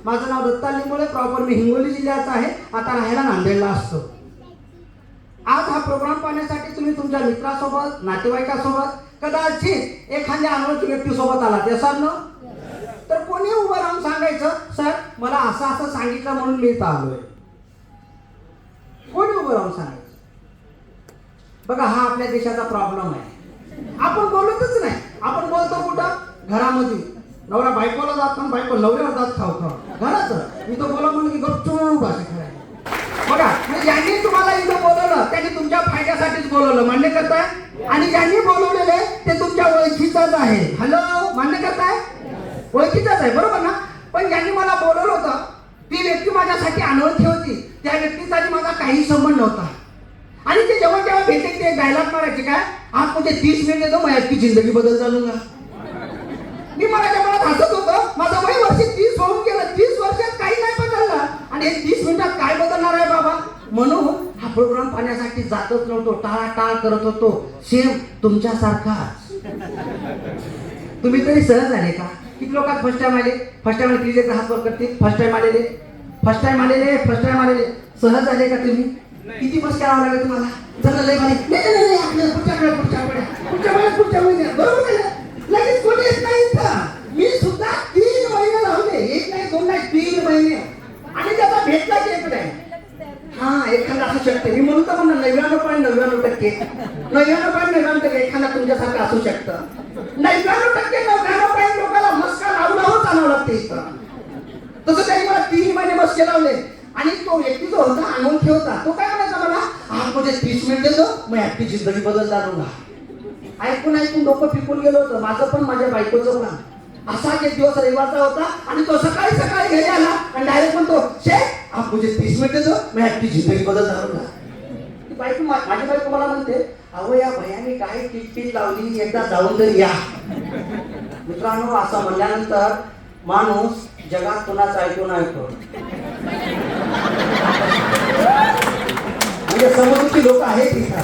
माझं नाव दत्ता लिंबोळे, प्रॉपर मी हिंगोली जिल्ह्याचा आहे, आता राहायला नांदेडला असतो. आज हा प्रोग्राम पाहण्यासाठी तुम्ही तुमच्या मित्रासोबत, नातेवाईकासोबत, कदाचित एखाद्या अनोळखी व्यक्तीसोबत आलात, यसाल ना? तर कोणी उभं राहून सांगायचं, सर मला असं असं सांगितलं म्हणून मी इथं आलोय. कोणी उभं राहून सांगायचं? बघा, हा आपल्या देशाचा प्रॉब्लेम आहे. आपण बोलतच नाही. आपण बोलतो कुठं? घरामध्ये. नवरा बायकोला जात पण बायको नवऱ्यावर जात खाऊ खाऊ घरात. मी तो बोला म्हणून की गपचूप असे करायचं. बघा, ज्यांनी तुम्हाला इथं बोलवलं त्यांनी तुमच्या फायद्यासाठीच बोलवलं, मान्य करताय? आणि ज्यांनी बोलवलेले ते तुमच्या ओळखीचाच आहे. हॅलो, मान्य करताय? ओळखीचाच आहे, बरोबर ना? पण ज्यांनी मला बोलवलं होतं ती व्यक्ती माझ्यासाठी अनोळखी होती. त्या व्यक्तीसाठी माझा काही संबंध नव्हता. आणि ते जेव्हा जेव्हा भेटे ते डायलॉग मारायचे, काय आप मुझे 30 मिनिट दे दो, मैं आपकी जिंदगी बदल डालूंगा. मी मला मनात हसत होतं. माझं वय वर्ष 30 होऊन गेलं. 30 वर्षात काही नाही बदललं आणि हे 30 मिनिटात काय बदलणार आहे बाबा? म्हणून हा प्रोग्राम पाहण्यासाठी जातच नव्हतो, टाळाटाळ करत होतो, सेम तुमच्यासारखाच. तुम्ही तरी सहज आले का? किती लोक फर्स्ट टाइम आले? फर्स्ट टाइम आले, प्लीज हात वर करतील. फर्स्ट टाइम आलेले, फर्स्ट टाइम आलेले, फर्स्ट टाइम आलेले. सहज आले का तुम्ही? किती बस करावं लागेल तुम्हाला? चला लय भारी. नाही आपल्याला पुढच्या वेळेस बरोबर आहे ना? लगेच कोणी येत नाही इथं. मी सुद्धा 3 महिने लावले, 1 नाही 2 नाही 3 महिने. आणि त्याचा भेटला की एक नाही. हा, एखादा असू शकते. मी म्हणून तर म्हणलं 99.99% 99.99% एखादा तुमच्यासारखं असू शकतं. 99% लोकांना मस्का लावून चालावं लागते इथं. तसं त्यांनी मला 3 महिने मस्के लावले. आणि तो व्यक्ती जो होता अनोळखी होता, तो काय म्हणायचा मला, आप मुझे 30 मिनिट दे दो, मैं आपकी जिंदगी बदल डालूंगा. ऐकून डोकं पिकून गेलो होतं माझं पण, माझ्या बायकोचं पण. असाच एक दिवस रविवारचा होता आणि तो सकाळी घरी आला आणि डायरेक्ट म्हणतो, शेख आप मुझे 30 मिनिट दे दो, मैं आपकी जिंदगी बदल डालूंगा. ती बायको, माझी बायको मला म्हणते, अहो या भयाने काय टिकटिक लावली, एकदा जाऊन तरी या. मित्रांनो, असं म्हणल्यानंतर माणूस जगात कुणाचं ऐकून ऐकतो. म्हणजे समोरची लोक आहेत इथं.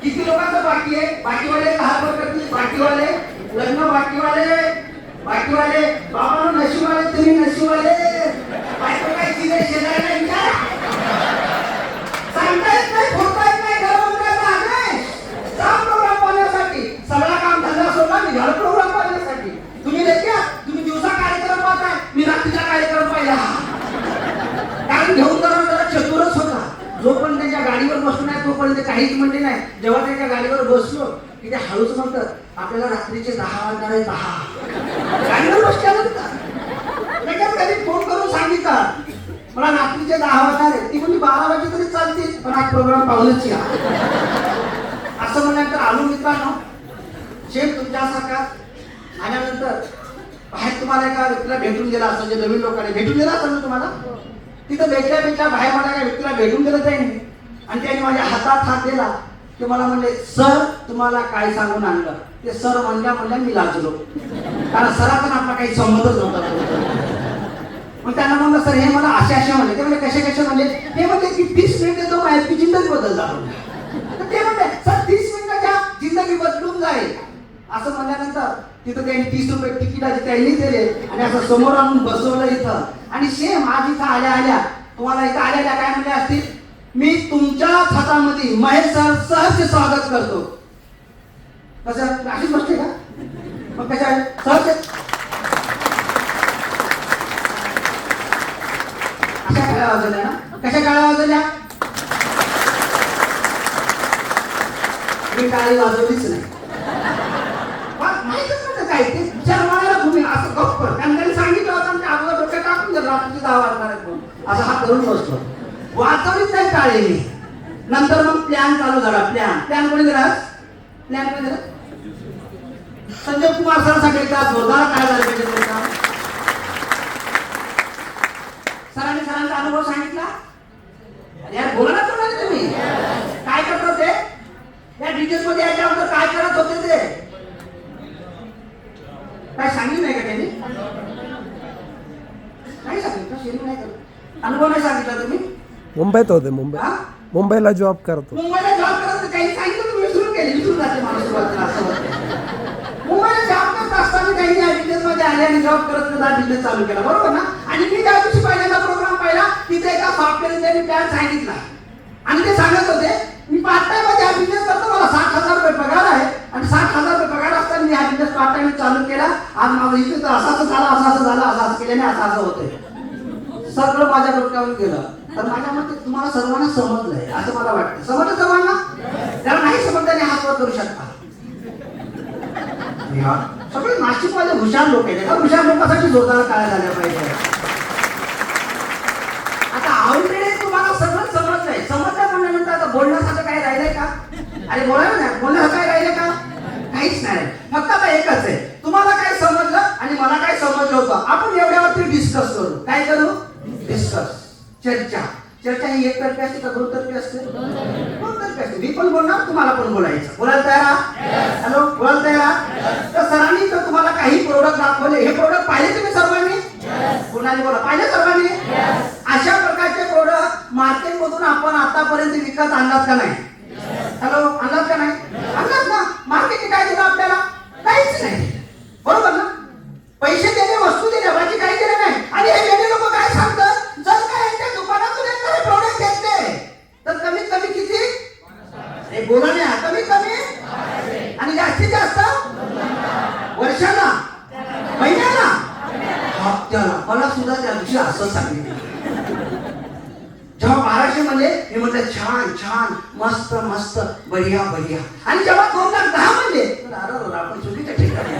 किती लोकांचं बाकी आहे? बाकीवाले हात वर करतील. बाकीवाले लग्न, बाकीवाले बाबा नशिबाले, तुम्ही नशिबाले. बायको काय तिथे शेजारी नाही का? सांगता येत नाही, फोडता येत नाही, घरामध्ये आहे. जा प्रोग्राम पाहण्यासाठी. सगळा काम धंदा सोडला, मी घर प्रोग्राम पाहण्यासाठी. तुम्ही देखील तुम्ही दिवसा कार्यक्रम पाहताय, मी रात्रीचा कार्यक्रम पाहिला. कारण घेऊन जरा चतुरच होता. जोपर्यंत त्यांच्या गाडीवर बसलो नाही तोपर्यंत काहीच म्हणले नाही. जेव्हा त्यांच्या गाडीवर बसलो की ते हळूच म्हणतात, आपल्याला रात्रीचे 10 वाजणार आहे. 10 गाडीवर बसल्यानंतर त्याच्यात कधी फोन करून सांगितलं मला रात्रीचे 10 वाजणार आहे. ती म्हणजे 12 वाजे तरी चालतील, पण हा प्रोग्राम पाहूनच या. असं म्हणल्यानंतर आलो मित्रांनो, शेम तुमच्यासारखा आल्यानंतर बाहेर तुम्हाला एका व्यक्तीला भेटून गेला असं, जे नवीन लोकांनी भेटून गेला असं ना तुम्हाला. तिथं भेटल्या बाहेर मला एका व्यक्तीला भेटून गेलं त्यांनी आणि त्याने माझ्या हातात हात दिला. ते मला म्हणले, सर तुम्हाला काय सांगून आणलं? ते सर म्हणल्या मी लाजलो, कारण सराचा आपला काही संबंधच नव्हता. मग त्यांना म्हणलं, सर हे मला असे म्हणले. ते म्हणजे कसे म्हणले? ते म्हणले की 30 मिनिट देतो, माझी जिंदगी बदल झाली. ते म्हणले, सर 30 मिनिटाच्या जिंदगी बदलून जाईल. असं म्हणल्यानंतर तिथं त्यांनी 30 रुपये तिकिटाचे त्यांनी दिले आणि असं समोर आणून बसवलं इथं. आणि सेम आज इथं आल्या तुम्हाला इथं आलेल्या काय म्हणले असतील, मी तुमच्याच हातामध्ये महेश सर सहर्ष स्वागत करतो. कसं अशीच गोष्ट आहे का? मग कशा सहर्ष अशा काळ्या वाजवल्या ना? कशा काळ्या वाजवल्या? मी टाळी वाजवलीच नाही. माहितच नव्हतं काय ते विचार मारायला भूमी असं गप्प. त्यांनी सांगितलं होतं आणि अगोदर डोक्यात टाकून दिलं रात्रीचे 10 वाजणार आहेत असं हात धरून बसतो. वाचवलीच नाही टाळी मी. नंतर मग प्लॅन चालू झाला. प्लॅन कोणी दिला? प्लॅन कोणी दिला? संजय कुमार सरांसाठी एकदा जोरदार काय झालं पाहिजे का? सरांचा अनुभव सांगितला. यार बोला ना तुम्ही काय करत होते या डिटेल्स मध्ये, याच्या अगोदर काय करत होते ते काय सांगितलं नाही का त्यांनी? नाही सांगितलं, शेअरिंग नाही करत. अनुभव नाही सांगितला तुम्ही? मुंबईत होते. मुंबईला जॉब करतो. मुंबईला जॉब करत काही सांगितलं तुम्ही विसरून गेले. विसरून जाते माणूस. मुंबईला जॉब करता असताना त्यांनी या बिझनेस मध्ये आले आणि जॉब करत हा बिझनेस चालू केला, बरोबर ना? आणि मी त्या दिवशी पहिल्यांदा प्रोग्राम पाहिला, तिथे एका सॉफ्टवेअर त्यांनी प्लॅन सांगितला आणि ते सांगत होते मी पार्ट टाइम मध्ये हा बिझनेस करतो, मला 60,000 रुपये पगार आहे आणि 60,000 रुपये पगार असताना मी हा बिझनेस पार्ट टाइम चालू केला. आज माझं इथे तर असं झालं, असं झालं, असं केल्याने असं होतंय. सगळं माझ्या डोक्यावर गेलं. तर माझ्या मते तुम्हाला सर्वांना समजलंय असं मला वाटतं. समजलं सर्वांना? त्याला नाही समजलं त्याने हात वर करू शकता. सगळे नाशिकवाले हुशार लोक आहेत. हुशार लोकांसाठी जोरदार काय झाल्या पाहिजे. आता ऑलरेडी तुम्हाला सगळं समजलंय. समजलं म्हणल्यानंतर आता बोलण्यासाठी काय राहिलंय का? अरे बोलायला नाही, बोलण्यासाठी काय राहिलं का? काहीच नाही. फक्त आता एकच आहे, तुम्हाला काय समजलं आणि मला काय समजलं होतं. आपण एवढ्यावरती डिस्कस करू. काय करू? डिस्कस, चर्चा. चर्चा ही एकतर्फी असते का दोनतर्फी असते? दोनतर्फी असते. मी पण बोलणार, तुम्हाला पण बोलायचं. बोलायला तयार? हॅलो, बोलायला तयार? तर सरांनी तर तुम्हाला काही प्रोडक्ट दाखवले. हे प्रोडक्ट पाहिले तुम्ही सर्वांनी? कोणाने बोला पाहिले सर्वांनी? अशा प्रकारचे प्रोडक्ट मार्केट मधून आपण आतापर्यंत विकत आणलात का नाही? हॅलो, आणलात का नाही? आणलात ना. मार्केटने काय दिलं आपल्याला? काहीच नाही, बरोबर ना? पैसे दिले, वस्तू दिल्या, बाकी काही दिलं नाही. आणि हे वेगळे लोक काय सांगतात, जर का यांच्या दुकानातून एखादे प्रोडक्ट घेतले तर कमीत कमी किती? हे बोला नाही, कमीत कमी आणि जास्तीत जास्त वर्षाला, महिन्याला, हप्त्याला. मला सुद्धा त्या दिवशी असं सांगितलं. जेव्हा 1200 म्हणले, मी म्हटलं छान छान, मस्त मस्त, बढिया बढिया. आणि जेव्हा 2,10,000 म्हणले, अरे आपण चुकीच्या ठिकाणी.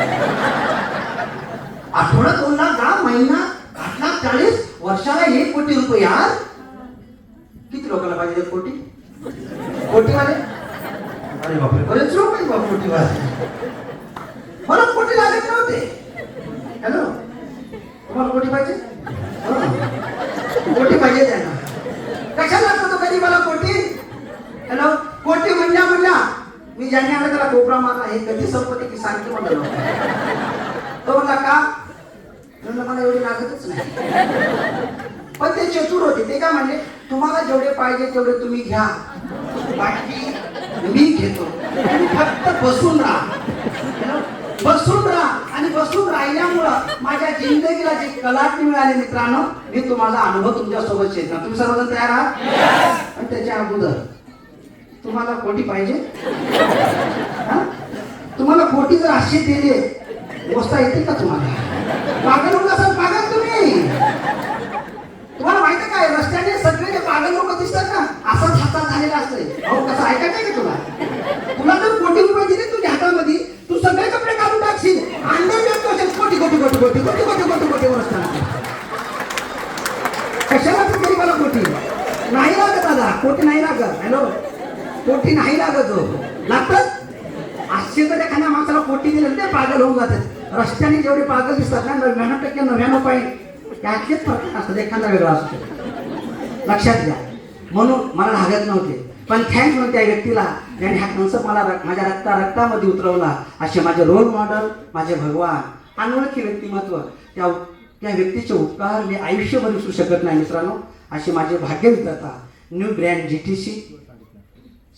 आठवड्यात 2,10,000, महिना 8,40,000, वर्षाला 1 कोटी रुपये. यार किती लोकांना पाहिजे 1 कोटी? कोटीवाले? अरे बापरे, बरेच लोक आहेत बाबा कोटीवाले. मला कोटी लागत नव्हते. हॅलो, तुम्हाला कोटी पाहिजे? कोटी पाहिजे त्यांना. कशाला लागतो तो गरीबाला कोटी? हॅलो, कोटी म्हणल्या मी ज्यांनी आलं त्याला कोपरा मारला. हे कधी संपत्ती की सांगते म्हणलं. तो म्हणला का? म्हणलं मला एवढी लागतच नाही. पण ते चतुर होते. ते काय म्हणले, तुम्हाला जेवढे पाहिजे तेवढे तुम्ही घ्या, बाकी मी घेतो. फक्त बसून राहा, बसून राहा. आणि बसून राहिल्यामुळं माझ्या जिंदगीला जी कलाटणी मिळाली मित्रांनो, मी तुम्हाला अनुभव तुमच्या सोबत शेअर करतो. तुम्ही सर्वजण तयार आहात? आणि त्याच्या अगोदर तुम्हाला कोटी पाहिजे? तुम्हाला कोटी जर असे दिले, मोजता येते का तुम्हाला? पागल लोक असाल, पागल तुम्ही. तुम्हाला माहिती काय, रस्त्याने सगळे जे पागल लोक दिसतात ना, असाच हातात झालेला असतंय. अहो कसं ऐकायचं का तुला? तुला जर कोटी रुपये दिले तुझ्या हातामध्ये, तू सगळे कपडे काढून टाकशील. अंडर कोटी कोटी कोटी कोटी कोटी कोटी कोटी कोटी असतात. कशाला तू गरीबाला कोटी? नाही लागत दादा, कोटी नाही लागत. हॅलो, कोटी नाही लागत. लागतात 800 तर एखाद्या माणसाला कोटी दिले ते पागल होऊन जातात. रस्त्याने जेवढे पागल दिसतात ना, 99% त्यातलेच फरक असतात, एखादा वेगळा असतो. लक्षात घ्या. म्हणून मला लागत नव्हते, पण थँक्स म्हणून त्या व्यक्तीला, ज्याने हा कन्सेप्ट मला माझ्या रक्तामध्ये उतरवला. असे माझे रोल मॉडेल, माझे भगवान, अनोळखी व्यक्तिमत्व, त्या व्यक्तीचे उपकार मी आयुष्यभर विसरू शकत नाही मित्रांनो. असे माझे भाग्य विधाता new brand GTC,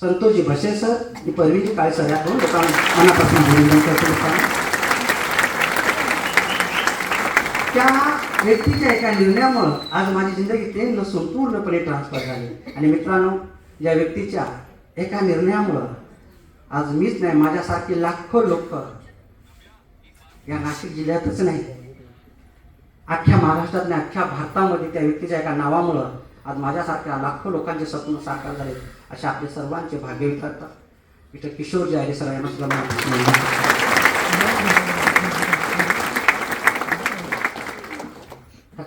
Santoshji Bhase sir, मी परवीजी काळे सर, या दोन लोकांना मनापासून अभिनंदन करतो. त्या व्यक्तीच्या एका निर्णयामुळे आज माझी जिंदगी ते संपूर्णपणे ट्रान्सफर झाली. आणि मित्रांनो, ज्या व्यक्तीच्या एका निर्णयामुळं आज मीच नाही, माझ्यासारखे लाखो लोक या नाशिक जिल्ह्यातच नाही, अख्ख्या महाराष्ट्रात नाही, अख्ख्या भारतामध्ये त्या व्यक्तीच्या एका नावामुळं आज माझ्यासारख्या लाखो लोकांचे स्वप्न साकार झाले. अशा आपले सर्वांचे भाग्य विधाता विठ्ठल किशोरजी आले सर यांना सुद्धा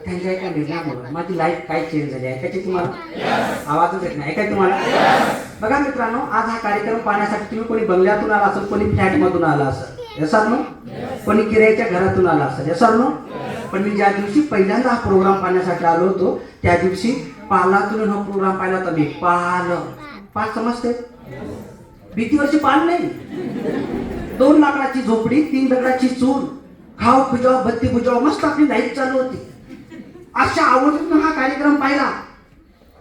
त्यांच्या एका निर्णयामुळे माझी लाईफ काय चेंज झाली. ऐकायची तुम्हाला? आवाजच येत नाही. ऐकाय तुम्हाला? बघा मित्रांनो, आज हा कार्यक्रम पाहण्यासाठी तुम्ही कोणी बंगल्यातून आला असेल, कोणी फ्लॅटमधून आला असेल, यसार नो, कोणी किरायाच्या घरातून आला असेल, यसार नो. पण मी ज्या दिवशी पहिल्यांदा हा प्रोग्राम पाहण्यासाठी आलो होतो, त्या दिवशी पालातून हा प्रोग्राम पाहिला होता मी. पाल समजते? भीतीवरची पाल नाही, 2 लाकडाची झोपडी, 3 दगडाची चूल, खाव बुजाव बत्ती बुजाव, मस्त आपली लाईफ चालू होती. अशा आवडीतून हा कार्यक्रम पाहिला.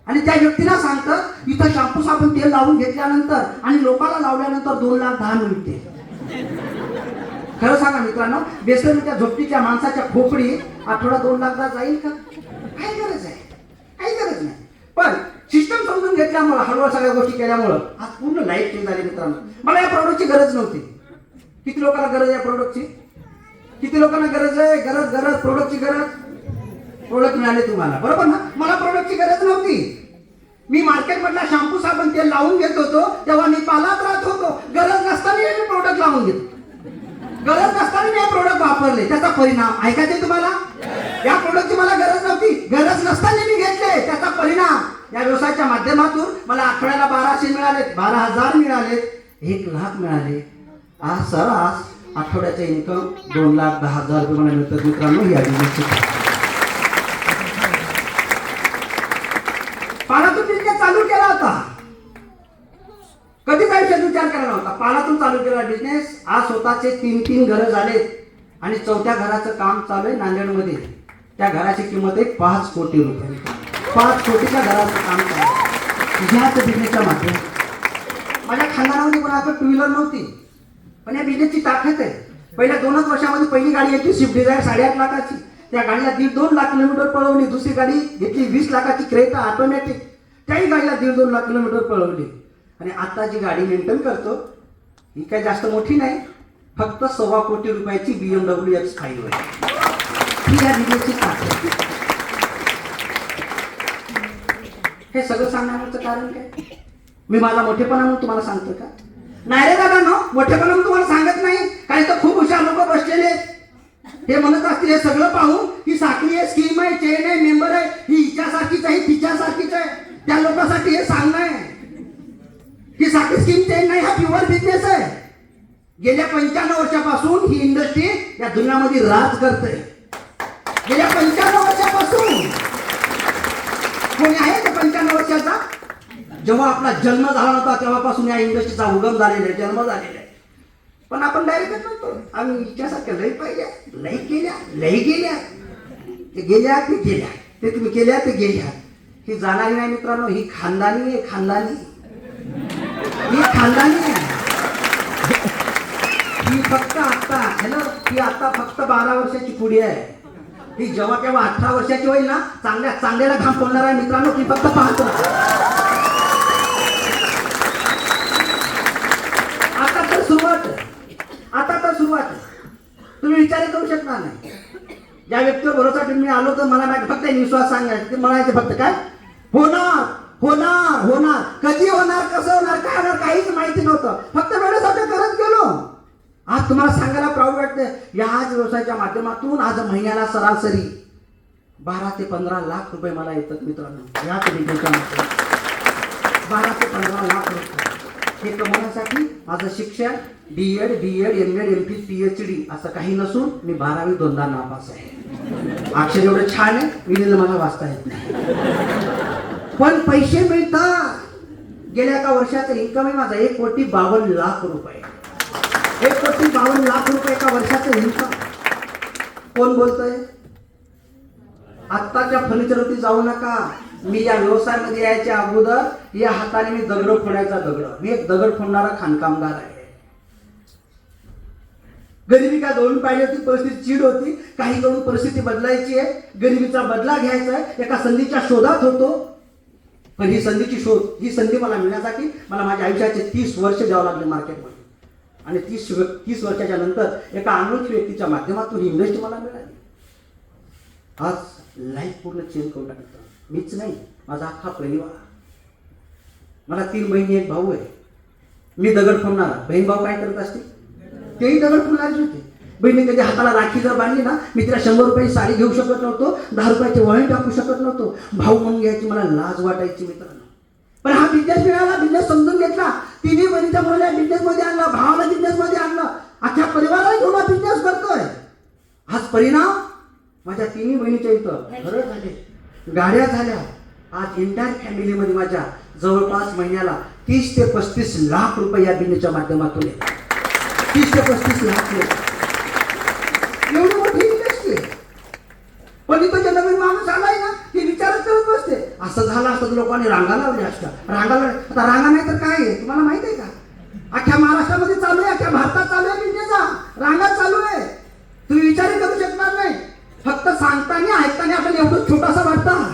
आणि त्या व्यक्तीला सांगतं, इथं शॅम्पू साबण तेल लावून घेतल्यानंतर आणि लोकांना लावल्यानंतर 2,10,000 मिळते. खरं सांगा मित्रांनो, बेसरच्या झोपडीच्या माणसाच्या खोपडी आठवडा 2 लाखदा जाईल का? काय गरज आहे? काही गरज नाही. पण सिस्टम समजून घेतल्यामुळं, हळूहळू सगळ्या गोष्टी केल्यामुळं आज पूर्ण लाईफ चेंज झाली मित्रांनो. मला या प्रोडक्टची गरज नव्हती. किती लोकांना गरज आहे प्रोडक्टची? किती लोकांना गरज आहे? गरज प्रोडक्टची गरज. प्रोडक्ट मिळाले तुम्हाला, बरोबर ना? मला प्रोडक्टची गरज नव्हती. मी मार्केटमधला शॅम्पू साबण तेल लावून घेत होतो तेव्हा मी पालात राहत होतो. गरज नसताना मी प्रोडक्ट लावून घेतो. गरज नसताना मी हे प्रोडक्ट वापरले, त्याचा परिणाम ऐकायचे तुम्हाला? या प्रोडक्टची मला गरज नव्हती, गरज नसताना मी घेतले, त्याचा परिणाम या व्यवसायाच्या माध्यमातून मला आठवड्याला 1200 मिळाले, 12,000 मिळाले, 1 लाख मिळाले. आज सरास आठवड्याचे इन्कम 2,10,000 रुपये मला मिळतात मित्रांनो. ही बिझनेसची पालातून बिझनेस चालू केला होता. कधीच आयुष्यात विचार केला नव्हता. पालातून चालू केला बिझनेस. आज स्वतःचे 3 घरं झाले आणि 4थ्या घराचं काम चालू आहे नांदेडमध्ये. त्या घराची किंमत आहे 5 कोटी रुपये. 5 कोटीच्या घराचं काम चालू आहे ह्याच बिझनेसच्या माध्यमातून. माझ्या खानदानामध्ये कोणाकडे 2 व्हीलर नव्हती, पण या बिझनेसची ताकद आहे. पहिल्या 2च वर्षामध्ये पहिली गाडी घेतली स्विफ्ट डिझायर 8.5 लाखाची. त्या गाडीला 1.5-2 लाख किलोमीटर पळवली. दुसरी गाडी घेतली 20 लाखाची क्रेटा ऑटोमॅटिक. त्याही गाडीला 1.5-2 लाख किलोमीटर पळवली. आणि आता जी गाडी मेंटेन करतो ही काही जास्त मोठी नाही, फक्त 1.25 कोटी रुपयाची BMW X5 आहे. ही या बिझनेसची ताकद. हे सगळं सांगण्याचं कारण काय? मी माझा मोठेपणा म्हणून तुम्हाला सांगतो का? नाही रे दादा, नो मोठेपणा म्हणून तुम्हाला सांगत नाही. काही तर खूप हुशार लोक बसलेले हे म्हणत असतील हे सगळं पाहून ही साखळी आहे, स्कीम आहे, चेन आहे, मेंबर आहे, ही हिच्यासारखीच आहे, तिच्यासारखीच आहे. त्या लोकांसाठी हे सांगणं आहे की साखळी स्कीम चेन नाही, हा प्युअर बिझनेस आहे. गेल्या 95 वर्षापासून ही इंडस्ट्री या दुनियामध्ये राज करते. गेल्या 95 वर्षापासून. कोणी आहे का 95 वर्षाचा? जेव्हा आपला जन्म झाला होता तेव्हापासून या इंडस्ट्रीचा उगम झालेला आहे, जन्म झालेला आहे. पण आपण डायरेक्ट म्हणतो आम्ही इच्छासारख्या लई पाहिल्या, लई केल्या, लई गेल्या. ते गेल्या ते गेल्या, ते तुम्ही केल्या ते गेल्या. ही जाणारी नाही मित्रांनो, ही खानदानी आहे. खानदानी ही खानदानी आहे. ही फक्त आता हॅलो, ही आता फक्त 12 वर्षाची पुढी आहे. ही जेव्हा केव्हा 18 वर्षाची होईल ना, चांगल्याला घाम फोडणार आहे मित्रांनो. ती फक्त पाहतो. आता तर सुरुवात. तुम्ही विचार करू शकणार नाही. ज्या व्यक्तीवर भरोसा ठेवून मी आलो तर मला फक्त विश्वास सांगायचा. ते म्हणायचे फक्त काय होणार होणार होणार, कधी होणार, कसं होणार, काय होणार काहीच माहिती नव्हतं. फक्त वेळेसाठी करत गेलो. आज तुम्हाला सांगायला प्राऊड वाटतं, याच व्यवसायाच्या माध्यमातून आज महिन्याला सरासरी 12 ते 15 लाख रुपये मला येतात मित्रांनो. याच बिझनेसच्या माध्यमातून 12 ते 15 लाख रुपये हे कमवण्यासाठी माझं शिक्षण D.Ed, M.Ed, M.Phil, PhD असं काही नसून मी 12वी 2दा नापास आहे. अक्षर एवढं छान आहे, विलीला मला वाचता येत नाही, पण पैसे मिळतात. गेल्या एका वर्षाचं इन्कम आहे माझा 1,52,00,000 रुपये. 1,52,00,000 रुपये एका वर्षाचं इन्कम. कोण बोलतोय? आत्ताच्या फर्निचरवरती जाऊ नका. मी या व्यवसायामध्ये यायच्या अगोदर या हाताने मी दगड फोडायचा. मी एक दगड फोडणारा खाणकामगार आहे. गरिबी का दोन पाहिली होती, परिस्थिती चीड होती. काही करून परिस्थिती बदलायची आहे, गरिबीचा बदला घ्यायचा आहे. एका संधीच्या शोधात होतो, पण ही संधी मला मिळण्यासाठी मला माझ्या आयुष्याचे 30 वर्ष द्यावं लागले मार्केटमध्ये. आणि 30 वर्षाच्या नंतर एका अनोळखी व्यक्तीच्या माध्यमातून ही इंडस्ट्री मला मिळाली. आज लाईफ पूर्ण चेंज करून टाकतो. मीच नाही, माझा अख्खा परिवार. मला 3 बहिणी, 1 भाऊ आहे. मी दगड फोडणारा, बहीण भाऊ काय करत असते? तेही दगड फोडणारच होते. बहिणी कधी हाताला राखी जर बांधली ना, मी तिला 100 रुपयाची साडी घेऊ शकत नव्हतो, 10 रुपयाचे वळण टाकू शकत नव्हतो. भाऊ म्हणून घ्यायची मला लाज वाटायची मित्रांनो. पण हा बिझनेस मिळाला, बिझनेस समजून घेतला. 3 बहिणीच्या मुलाला बिझनेसमध्ये आणलं, भावाला बिझनेसमध्ये आणलं, अख्ख्या परिवाराला घेऊन बिझनेस करतोय. हाच परिणाम माझ्या 3 बहिणीच्या इथं घरं झाले, गाड्या झाल्या. आज इंटायर फॅमिलीमध्ये माझ्या जवळपास महिन्याला 30 ते 35 लाख रुपये या बिझनेसच्या माध्यमातून येतात. 30 ते 35 लाख एवढी मोठी इंडस्ट्री. पण इथं जे नवीन माणूस आलाय ना, ते विचारच करत बसते. असं झालं असतं तर लोकांनी रांगा लावल्या असत्या. आता रांगा नाही तर काय आहे तुम्हाला माहित आहे का? अख्ख्या महाराष्ट्रामध्ये चालू आहे, अख्ख्या भारतात चालू आहे बिझनेस. रांगा चालू सांगताना ऐकताना आपल्याला एवढं छोटासा वाटतं,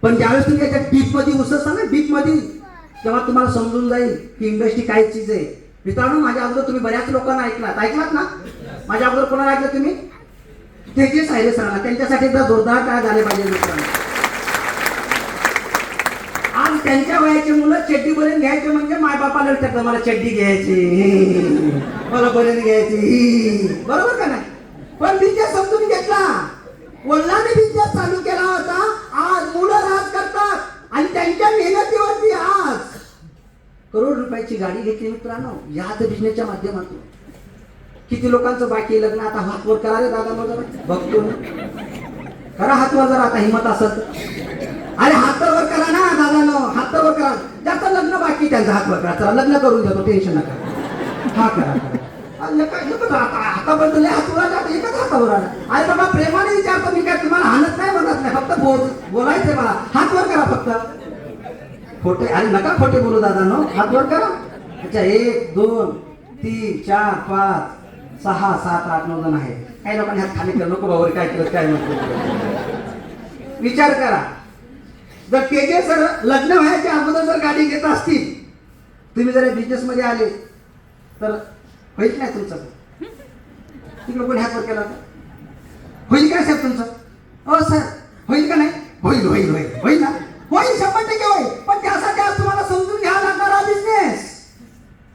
पण ज्यावेळेस तुम्ही त्याच्या डीप मध्ये उसरता ना, डीप मध्ये, तेव्हा तुम्हाला समजून जाईल की इंडस्ट्री काय चीज आहे. मित्रांनो, माझ्या अगोदर तुम्ही बऱ्याच लोकांना ऐकलात ना? माझ्या अगोदर कोणाला ऐकलं तुम्ही? तेजस सायले सरांना. त्यांच्यासाठी एकदा जोरदार काय झाले पाहिजे मित्रांनो. आज त्यांच्या वयाची मुलं चड्डी बरेन घ्यायचे म्हणजे मायबापाला विचारतात, मला चड्डी घ्यायची, मला बरेन घ्यायची, बरोबर का नाही? पण बिझनेस समजून घेतला, वडिलांनी बिझनेस चालू केला होता. आज मुलं राज करतात आणि त्यांच्या मेहनतीवरती आज करोड रुपयाची गाडी घेतली मित्रांनो, याच बिझनेसच्या माध्यमातून. किती लोकांचं बाकी लग्न? आता हातवर करा रे दादा, मग बघतो करा हातवर जरा, आता हिंमत असत. अरे हातावर करा ना दादानो, हातावर करा. ज्याचं लग्न बाकी त्यांचा हातवर करा, चला लग्न करून देतो, टेन्शन नका. हा करा हाताबद्दल हातवर एकच हातावर आला. अरे बाबा प्रेमाने विचारतो मी, काय तुम्हाला हाणत नाही म्हणत नाही, फक्त बोलायचंय मला. हातवर करा फक्त. खोटे अरे नका खोटे बोलू दादानो, हातवर करा. अच्छा 1 2 3 4 5 6 7 8 9 जण आहेत. काही लोकांनी हात खाली केलं, नको बाबा काय केलं काय म्हणतो. विचार करा, जर केजे सर लग्न व्हायच्या अगोदर जर गाडी घेत असतील, तुम्ही जर बिझनेस मध्ये आले तर होईल नाही तुमचं? तिकडे कोणी हातवर केला तर होईल काय साहेब तुमचं? हो सर होईल का नाही? होईल होईल होईल होईल ना, होईल 100% होईल. पण त्यासाठी आज तुम्हाला समजून घ्यावा लागणार हा बिझनेस.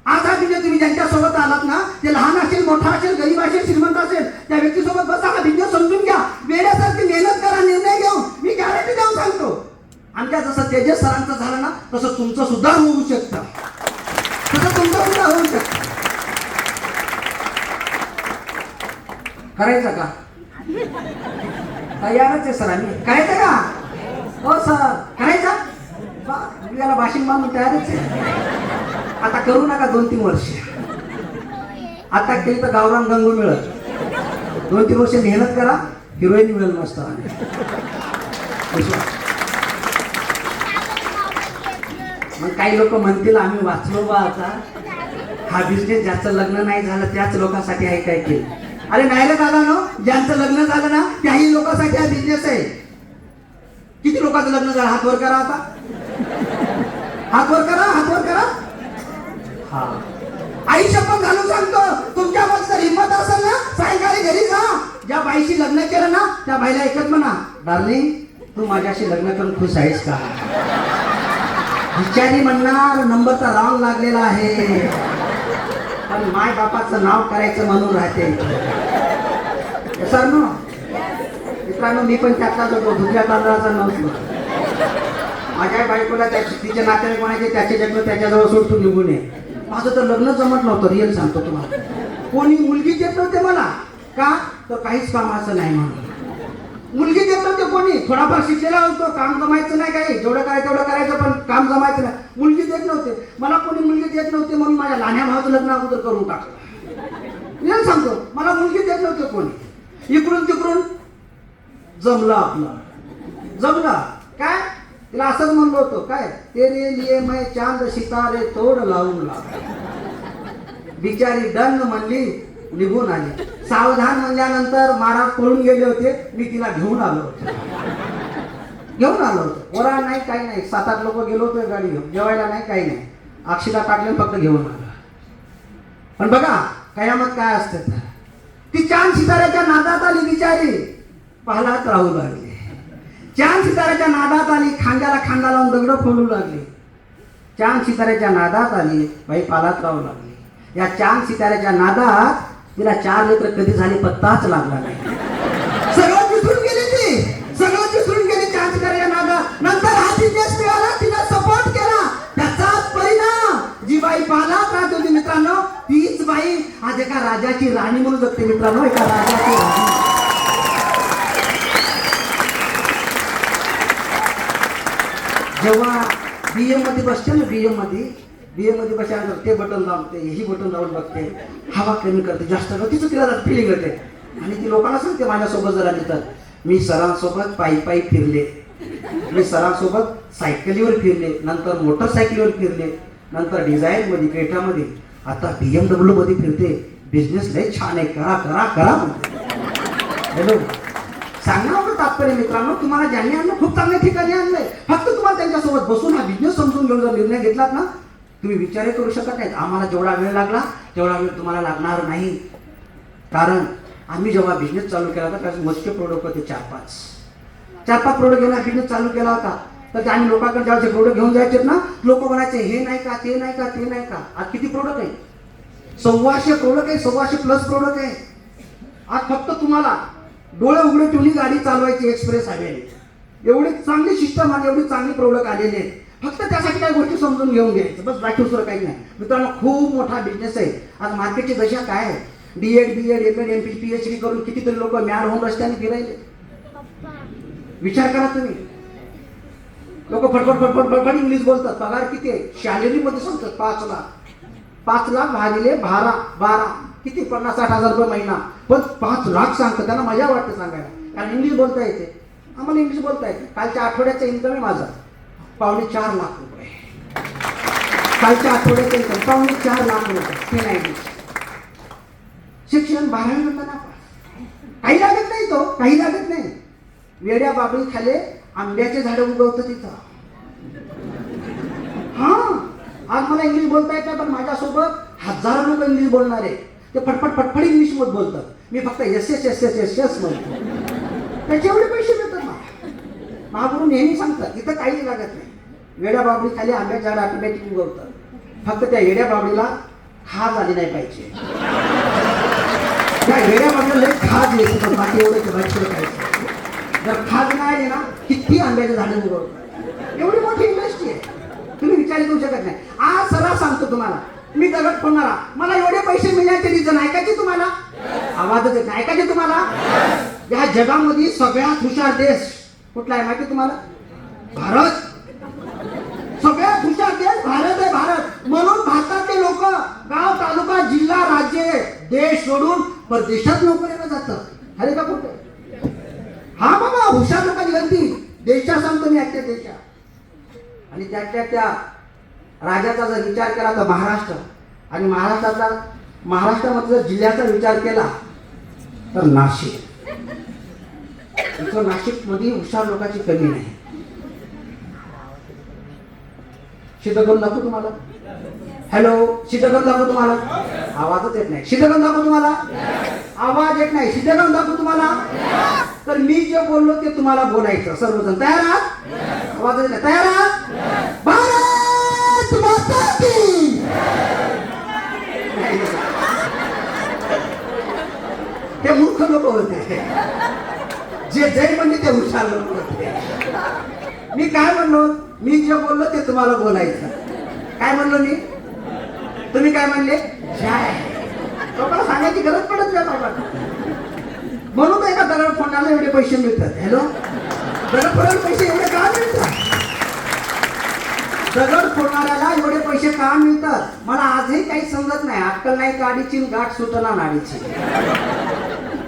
आज हा बिझनेस तुम्ही ज्यांच्यासोबत आलात ना, ते लहान असेल मोठा असेल गरीब असेल श्रीमंत असेल, त्या व्यक्तीसोबत बसा, हा बिझनेस समजून घ्या, वेळेसारखी मेहनत करा, निर्णय घेऊन मी गॅरंटी देऊन सांगतो. आमच्या जसं तेजस सरांचं झालं ना, तसं तुमचं सुद्धा होऊ शकतं, तसं तुमचं सुद्धा होऊ शकतं. करायचं का? तयारच आहे सर आम्ही. करायचं का? हो सर करायचा. याला भाषण बांधून तयारच आहे. आता करू नका 2-3 वर्ष. आता केली तर गावरान गंगू मिळत. 2-3 वर्ष मेहनत करा, हिरोईन मिळेल मस्त. मग काही लोक म्हणतील आम्ही वाचलो बा, आता हा बिझनेस ज्याचं लग्न नाही झालं त्याच लोकांसाठी आहे काय केलं. अरे नाही रे दादा नो, ज्यांचं लग्न झालं ना त्याही लोकांसाठी हा बिझनेस आहे. किती लोकांचं लग्न झालं? हातवर करा आता, हातवर करा, हातवर करा. हा आई शपथ घालून सांगतो, तुमच्यामध्ये जर हिंमत असेल ना, सायंकाळी घरी जा, ज्या बाईशी लग्न केलं ना त्या बाईला एकच म्हणा, डार्लिंग तू माझ्याशी लग्न करून खुश आहेस का? बिचारी म्हणणार नंबर तर रॉंग लागलेला आहे, पण माय बापाचं नाव करायचं म्हणून राहते. सर नो मित्रांनो, मी पण त्यातलाच होतो, दुसऱ्या तांदळाचा नव्हतो. माझ्या बायकोला तिचे नातेवाईक म्हणायचे त्याचे जन्म त्याच्याजवळ सोडून निघून ये. माझं तर लग्न जमत नव्हतं, रिअल सांगतो तुम्हाला. कोणी मुलगी देत नव्हते मला, का तर काहीच कामाचं नाही म्हणून. मुलगी देत नव्हते कोणी, थोडाफार शिकलेला होतो, काम जमायचं नाही, काही जेवढं करायचं तेवढं करायचं, पण काम जमायचं नाही. मुलगी देत नव्हते मला, कोणी मुलगी देत नव्हते म्हणून माझ्या लहान्या भावाचं लग्न अगोदर करून टाकलं. रिअल सांगतो, मला मुलगी देत नव्हते कोणी. इकडून तिकडून जमलं आपलं, जमलं. काय तिला असंच म्हणलं होतं, काय तेरे लिए मैं चांद सितारे तोड लावूंगा. बिचारी डन म्हणली, निघून आली. सावधान म्हणल्यानंतर महाराज पळून गेले होते, मी तिला घेऊन आलो होतो. वरा नाही काही नाही, 7-8 लोक गेलो होतो गाडी घेऊन, जेवायला नाही काही नाही, अक्षीला टाकले फक्त घेऊन आलो. पण बघा कयामत काय असते. ती चांद सिताऱ्याच्या नादात आली, बिचारी पाहलाच राहू लागली. चांद सिताऱ्याच्या नादात आली, खांद्याला खांदा लावून दगड फोडू लागली. चांद सिताऱ्याच्या नादात आली, बाई पालात राहू लागली. या चांद सिताऱ्याच्या नादात तिला 4 लेकरं कधी झाले पत्ताच लागला नाही. सगळं विसरून गेली ती, सगळं विसरून गेली चांद सिताऱ्याच्या नादात. नंतर हा बिझनेस मिळाला, तिला सपोर्ट केला, त्याचाच परिणाम जी बाई पालात राहत होती मित्रांनो, तीच बाई आज एका राजाची राणी म्हणून जगते मित्रांनो, एका राजाची राणी. जेव्हा बीए मध्ये बसते ना, बीए मध्ये बसल्यानंतर ते बटन दाबते, ही बटन दाबून बघते, हवा कमी करते, जास्त तिचं तिला फिलिंग येते. आणि ती लोकांना सांगते माझ्यासोबत जर आली तर, मी सरांसोबत पायी फिरले, मी सरांसोबत सायकलीवर फिरले, नंतर मोटरसायकलीवर फिरले, नंतर डिझायर मध्ये, क्रेटामध्ये, आता BMW मध्ये फिरते. बिझनेस लय छान आहे, करा करा करा. हॅलो सांगण्याचं तात्पर्य मित्रांनो, तुम्हाला ज्यांनी आणलं खूप चांगल्या ठिकाणी आणलंय, फक्त तुम्हाला त्यांच्यासोबत बसून हा बिझनेस समजून घेऊन जर निर्णय घेतलात ना, तुम्ही विचारही करू शकत नाहीत आम्हाला जेवढा वेळ लागला तेवढा वेळ तुम्हाला लागणार नाही. कारण आम्ही जेव्हा बिझनेस चालू केला होता त्याचे मोजके प्रोडक्ट होते 4-5 प्रोडक्ट घेऊन बिझनेस चालू केला होता. तर ते आम्ही लोकांकडे ज्याचे प्रोडक्ट घेऊन जायचे ना, लोक म्हणायचे हे नाही का, ते नाही का, ते नाही का. आज किती प्रोडक्ट आहे? 1,200 प्रोडक्ट आहे, 1,200 प्लस प्रोडक्ट आहे. आज फक्त तुम्हाला डोळे उघडे ठेवून गाडी चालवायची एक्सप्रेस हायवेने. एवढी चांगली सिस्टम आणि एवढी चांगली प्रोडक्ट आलेले आहेत. फक्त त्यासाठी काही गोष्टी समजून घेऊन घ्यायचं बस, बाकी दुसरं काही नाही. मित्रांनो, खूप मोठा बिझनेस आहे. आज मार्केटची दशा काय आहे? D.Ed, B.Ed, M.Ed, M.Ph, PhD करून कितीतरी लोक मॅड होऊन रस्त्याने फिरायले. विचार करा तुम्ही. लोक फटफट इंग्लिश बोलतात. पगार किती आहे? सॅलरी मध्ये सांगतात 5 लाख. 5 लाख भागिले 12 किती? 50-60 हजार रुपये महिना. पण 5 लाख सांगतात. त्यांना मजा वाटते सांगायला, कारण इंग्लिश बोलता येते. आम्हाला इंग्लिश बोलता येते. कालच्या आठवड्याचा इन्कम आहे माझा 4.25 लाख रुपये. कालच्या आठवड्याचा इन्कम 4.25 लाख रुपये. हे नाही शिक्षण 12वी नंतर काही लागत नाही, तो काही लागत नाही. वेड्या बाबळी खाले आंब्याचे झाड उगवतं तिथं. हा, आज मला इंग्लिश बोलता येत नाही, पण माझ्यासोबत हजारो लोक इंग्लिश बोलणारे ते फटफट इंग्लिश मध्ये बोलतात. मी फक्त एस म्हणतो. त्याचे एवढे पैसे मिळतात मला. महागुरू नेहमी सांगतात इथं काही लागत नाही. वेड्या बाबळी खाली आंब्याचे झाड ऑटोमॅटिक उगवतात. फक्त त्या वेड्या बाबळीला खाज आली नाही पाहिजे. त्या वेड्या बाबळीला लई खाज येते, बाकी एवढं खायचं. जर खाज नाही आली ना, किती आंब्याचे झाडे उगवतात. एवढी मोठी इंडस्ट्री आहे, तुम्ही विचार करू शकत नाही. आज सरळ सांगतो तुम्हाला, मी दगड फोडणारा, मला एवढे पैसे मिळण्याचे रिझन ऐकायचे तुम्हाला? आवाजच येत नाही. ऐकायचे तुम्हाला? या जगामध्ये सगळ्यात हुशार देश कुठला आहे माहिती तुम्हाला? भारत. सगळ्यात हुशार देश भारत आहे, भारत. म्हणून भारतातले लोक गाव, तालुका, जिल्हा, राज्य, देश सोडून परदेशात नोकरीला जातात. अरे का कुठे? हा बाबा, हुशार लोकांची गलती. देशा सांगतो मी, आजच्या देशा. आणि त्या राज्याचा जर विचार केला तर महाराष्ट्र, आणि महाराष्ट्रामध्ये जर जिल्ह्याचा विचार केला तर नाशिक. इथं नाशिकमध्ये हुशार लोकांची कमी नाही. सिद्ध करून दाखवू तुम्हाला? हॅलो, सिद्ध करून दाखवू तुम्हाला? आवाजच येत नाही. सिद्ध करून दाखवू तुम्हाला? आवाज येत नाही. सिद्ध करून दाखवू तुम्हाला? तर मी जे बोललो ते तुम्हाला बोलायचं. सर्वजण तयार आहात? आवाज येत नाही. तयार आहात? भारत माता की. ते मूर्ख लोक होते, जे जय म्हणले ते हुशार लोक होते. मी काय म्हणलो? मी जे बोललो ते तुम्हाला बोलायचं. काय म्हणलो मी? तुम्ही काय म्हणले? जय. लोकांना सांगायची गरज पडत नाही लोकांना. म्हणून एका दगड फोडण्याला एवढे पैसे मिळतात. हॅलो, दगड फोडायला पैसे एवढे का मिळतात? दगड फोडणाऱ्याला एवढे पैसे का मिळतात? मला आजही काही समजत नाही. अक्कल नाही गाडीची, गाठ सुटना नाडीची.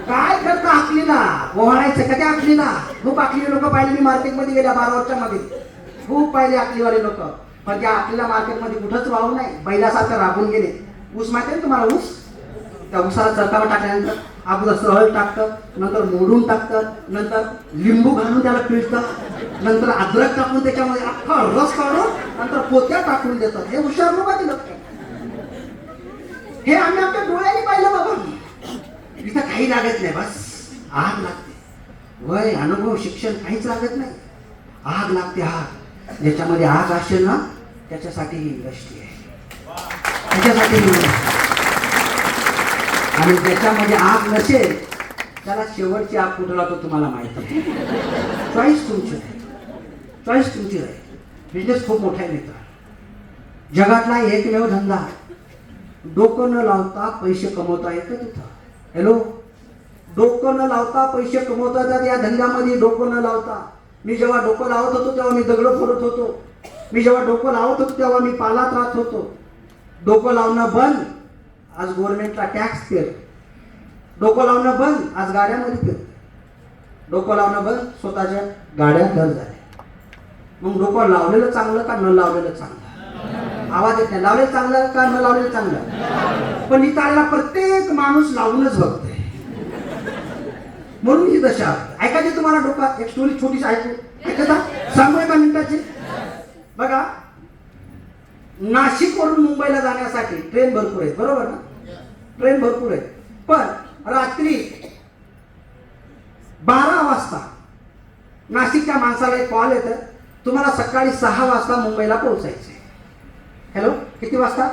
काय करता आखलीला? ओहाळायचं का त्या आखलीला? खूप आखली लोक पाहिले मी मार्केटमध्ये गेल्या 12 वर्षामध्ये. खूप पाहिले आखलीवाले लोक, पण त्या आखलीला मार्केटमध्ये कुठंच वाहू नाही. बैलासारखं राबून गेले. ऊस माहिती आहे तुम्हाला? ऊस, त्या ऊसाला चरकावर टाकल्यानंतर अगोदर सहल टाकतं, नंतर मोडून टाकतं, नंतर लिंबू घालून त्याला पिळतं, नंतर अद्रक टाकून त्याच्यामध्ये अख्खा रस काढून नंतर पोत्या टाकून देतात. हे हुशार लोकांचे लक्ष. हे आम्ही आमच्या डोळ्याने पाहिलं बाबा. इथं काही लागत नाही, बस आग लागते. वय, अनुभव, शिक्षण काहीच लागत नाही. आग लागते. आग, ज्याच्यामध्ये आग असेल ना त्याच्यासाठी ही इंडस्ट्री आहे. त्याच्यासाठी. आणि ज्याच्यामध्ये आग नसेल त्याला शेवटची आग कुठं लावतो तुम्हाला माहिती आहे. चॉईस तुमची आहे, चॉईस तुमची आहे. बिझनेस खूप मोठा आहे मित्र. जगातला एकमेव धंदा डोकं न लावता पैसे कमवता येतं तिथं. हॅलो, डोकं न लावता पैसे कमवता येतात या धंद्यामध्ये. डोकं न लावता. मी जेव्हा डोकं लावत होतो तेव्हा मी दगड फोडत होतो. मी जेव्हा डोकं लावत होतो तेव्हा मी पालात राहत होतो. डोकं लावणं बंद, आज गव्हर्नमेंटला टॅक्स फिर. डोकं लावणं बंद, आज गाड्यामध्ये फिर. डोकं लावणं बंद, स्वतःच्या गाड्या घर झाल्या. मग डोकं लावलेलं चांगलं का न लावलेलं चांगलं? आवाज येत नाही. लावलेलं चांगलं का न लावलेलं चांगलं? पण इथं आलेला प्रत्येक माणूस लावूनच बघतोय. म्हणून ही दशा आहे. ऐकायची तुम्हाला डोका एक स्टोरी छोटीशी ऐकता सांगू एका मिनिटाची. बघा, नाशिक वरून मुंबईला जाण्यासाठी ट्रेन भरपूर आहेत, बरोबर ना? ट्रेन भरपूर आहेत, पण रात्री 12 वाजता नाशिकच्या माणसाला एक कॉल येतं, तुम्हाला सकाळी 6 वाजता मुंबईला पोहोचायचं. हॅलो, किती वाजता?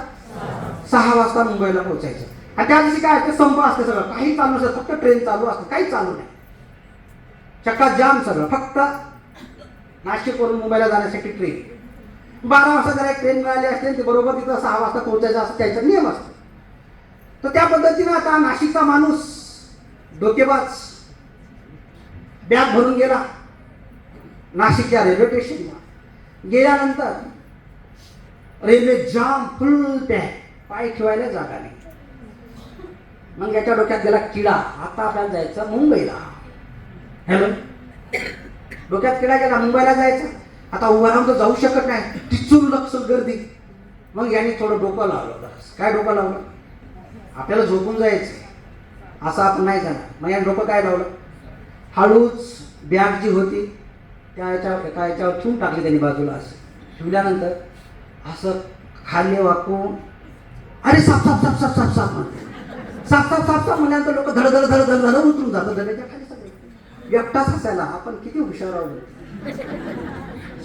6 वाजता मुंबईला पोहोचायचं. आणि त्या दिवशी काय, ते संप असते, सगळं काही चालू नसतं, फक्त ट्रेन चालू असते, काही चालू नाही, चक्का जाम सगळं. फक्त नाशिक वरून मुंबईला जाण्यासाठी ट्रेन. 12 वाजता जर एक ट्रेन मिळाली असते, ते बरोबर तिथं 6 वाजता पोहोचायचं असं त्याचा नियम असतो. तर त्या पद्धतीनं आता नाशिकचा माणूस डोकेबाज बॅग भरून गेला नाशिकच्या रेल्वे स्टेशनला. गेल्यानंतर रेल्वे जाम, फुल पॅक, पाय ठेवायला जागा नाही. मग याच्या डोक्यात गेला किडा, आता आपल्याला जायचं मुंबईला. हॅलो, डोक्यात किडा गेला, मुंबईला जायचं. आता उभा राहून तर जाऊ शकत नाही, तिथून लक्ष गर्दी. मग याने थोडं डोकं लावलं. काय डोकं लावलं? आपल्याला झोपून जायचं, असं आपण नाही जाणार. मग याने डोकं काय लावलं? हळूच बॅग जी होती त्या याच्यावर ठेवून टाकली त्यांनी बाजूला. असं ठेवल्यानंतर असं खाली वाकून, अरे साप साप साप साप साप साप म्हणते. साप साप साप साप म्हणल्यानंतर लोक धड धड धड धड धड उतरून जातात डब्याच्या खाली. सगळे एकटाच हसायला, आपण किती हुशार आहोत.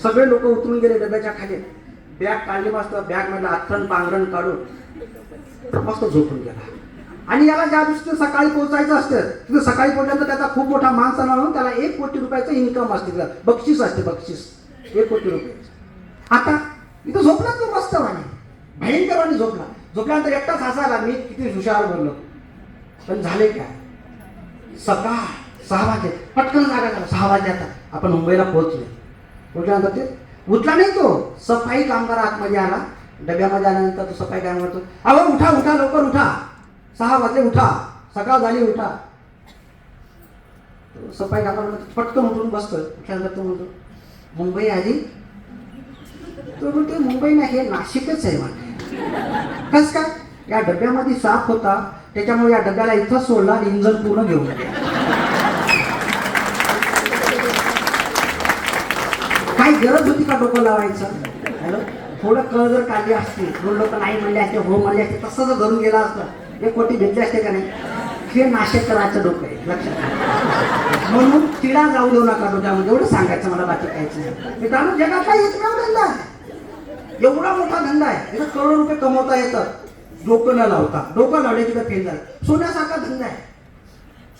सगळे लोक उतरून गेले डब्याच्या खाली. बॅग काढली मस्त, बॅग मधलं आथरण पांघरण काढून मस्त झोपून गेला. आणि याला ज्या दिवशी सकाळी पोहोचायचं असतं तिथं सकाळी पोहोचल्यानंतर त्याचा खूप मोठा मान सन्मान म्हणून त्याला 1 कोटी रुपयाचं इन्कम असते, तिला बक्षीस असते, बक्षीस 1 कोटी रुपयाचं. आता इथं झोपला तो मस्त वाणी, भयंकरवाणी झोपला. झोपल्यानंतर एकटाच हसायला, मी किती हुशार बोललो. पण झाले काय, सकाळ 6 वाजले, पटकन जागा झाला. 6 वाजले, आता आपण मुंबईला पोहोचले. पोहोचल्यानंतर ते उठला नाही, तो सफाई कामगार आतमध्ये आला. डब्यामध्ये आल्यानंतर तो सफाई काय म्हणतो, अहो उठा उठा, लवकर उठा, 6 वाजले, उठा, सकाळ झाली, उठा. सफाई कामगार पटकन उठून बसतो. उठल्यानंतर तो म्हणतो, मुंबई आली? तो म्हणतो, मुंबई नाही, हे नाशिकच आहे म्हणते. कस काय? या डब्यामध्ये साप होता, त्याच्यामुळे या डब्याला इथं सोडला आणि इंजन पूर्ण घेऊन काही गरज होती का डोकं लावायचं? हॅलो, थोडं कळ जर काढली असती, 2 लोक नाही म्हणले असते, हो म्हणले असते, तसं जर धरून गेला असतं, 1 कोटी भेटले असते का नाही? हे नाशिक करायचं डोकं आहे, लक्षात. म्हणून किडा जाऊ देऊ नका डोक्यामध्ये, एवढं सांगायचं मला, बाकी काहीच नाही. मित्रांनो, जगातला एकमेव धंदा आहे, एवढा मोठा धंदा आहे, इथं करोड रुपये कमवता येतात डोकं न लावता. डोकं लावले तिथं फेल झालं. सोन्यासारखा धंदा आहे,